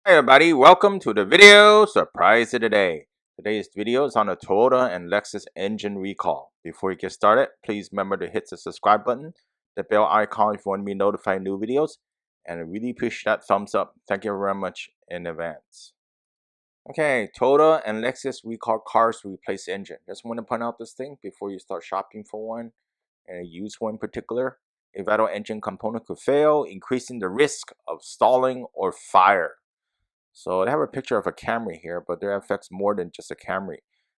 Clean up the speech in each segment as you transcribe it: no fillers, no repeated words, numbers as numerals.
Hi everybody, welcome to the video surprise of the day. Today's video is on the Toyota and Lexus engine recall. Before you get started, please remember to hit the subscribe button, the bell icon if you want to be notified new videos, and I really appreciate that thumbs up. Thank you very much in advance. Okay, Toyota and Lexus recall cars to replace engine. Just want to point out this thing before you start shopping for one, and a used one in particular. A vital engine component could fail, increasing the risk of stalling or fire. So they have a picture of a Camry here, but there affects more than just a Camry.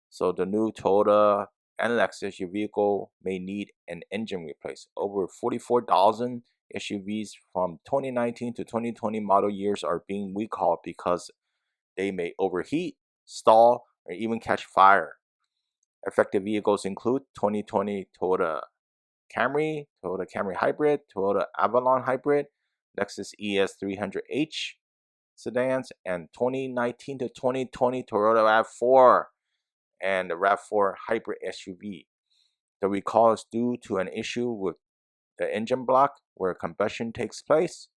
So the new Toyota and Lexus, your vehicle may need an engine replaced. Over 44,000 SUVs from 2019 to 2020 model years are being recalled because they may overheat, stall, or even catch fire. Affected vehicles include 2020 Toyota Camry Hybrid, Toyota Avalon Hybrid, Lexus ES300h sedans, and 2019 to 2020 Toyota Rav4 and the Rav4 hybrid SUV. The recall is due to an issue with the engine block where combustion takes place.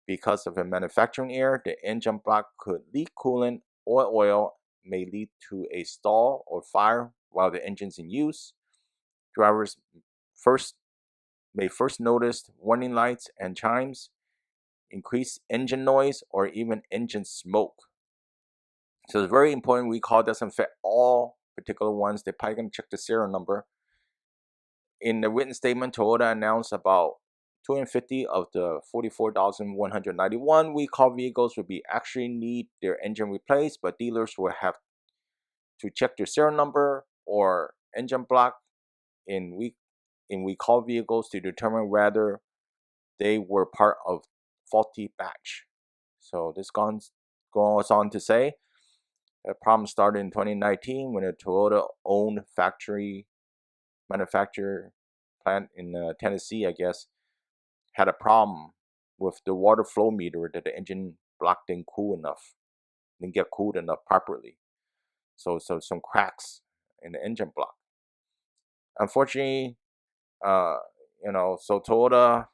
Because of a manufacturing error, the engine block could leak coolant or oil, may lead to a stall or fire while the engine's in use. Drivers may first notice warning lights and chimes, increased engine noise, or even engine smoke. So it's very important recall doesn't fit all particular ones. They're probably going to check the serial number. In the written statement, Toyota announced about 250 of the 44,191 recall vehicles will be actually need their engine replaced, but dealers will have to check their serial number or engine block in recall vehicles to determine whether they were part of faulty batch. So this goes on to say the problem started in 2019 when a Toyota-owned manufacturer plant in Tennessee, I guess, had a problem with the water flow meter that the engine block didn't get cooled enough properly. So some cracks in the engine block. Unfortunately, so Toyota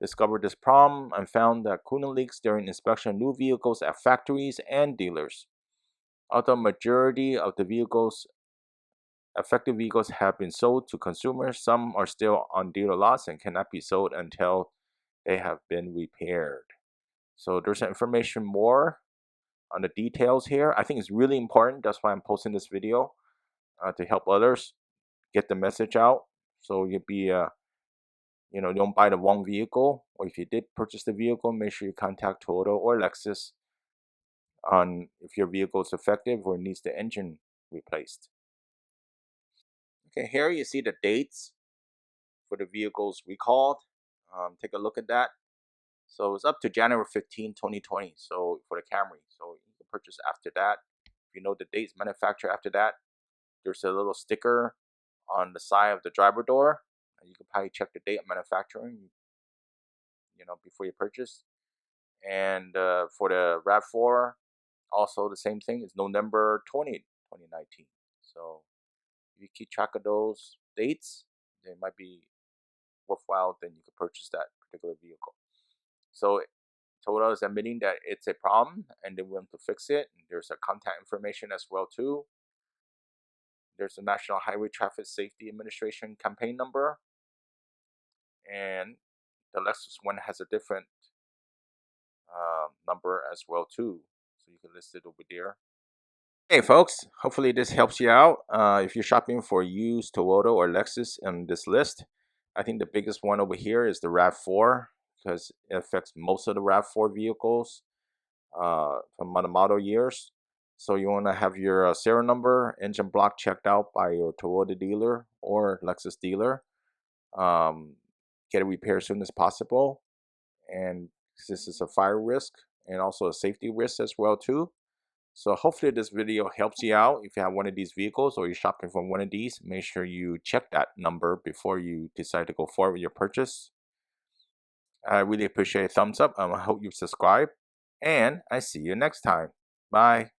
discovered this problem and found that coolant leaks during inspection of new vehicles at factories and dealers. Although majority of the affected vehicles have been sold to consumers, some are still on dealer lots and cannot be sold until they have been repaired. So there's information more on the details here. I think it's really important. That's why I'm posting this video to help others get the message out. So you'll be, don't buy the wrong vehicle. Or if you did purchase the vehicle, make sure you contact Toyota or Lexus on if your vehicle is effective or needs the engine replaced. Okay, here you see the dates for the vehicles recalled. Take a look at that. So it's up to January 15, 2020. So for the Camry, so you can purchase after that. If you know the dates manufactured after that, there's a little sticker on the side of the driver door. You can probably check the date of manufacturing, before you purchase. And for the Rav4, also the same thing. It's November 20, 2019. So if you keep track of those dates, they might be worthwhile. Then you can purchase that particular vehicle. So Toyota is admitting that it's a problem and they want to fix it. And there's a contact information as well too. There's the National Highway Traffic Safety Administration campaign number, and the Lexus one has a different number as well too. So you can list it over there. Hey folks, hopefully this helps you out. If you're shopping for used Toyota or Lexus on this list, I think the biggest one over here is the Rav4 because it affects most of the Rav4 vehicles from the model years. So you want to have your serial number, engine block checked out by your Toyota dealer or Lexus dealer. Get it repaired as soon as possible. And this is a fire risk and also a safety risk as well too. So hopefully this video helps you out. If you have one of these vehicles or you're shopping for one of these, make sure you check that number before you decide to go forward with your purchase. I really appreciate a thumbs up. I hope you subscribe. And I see you next time. Bye.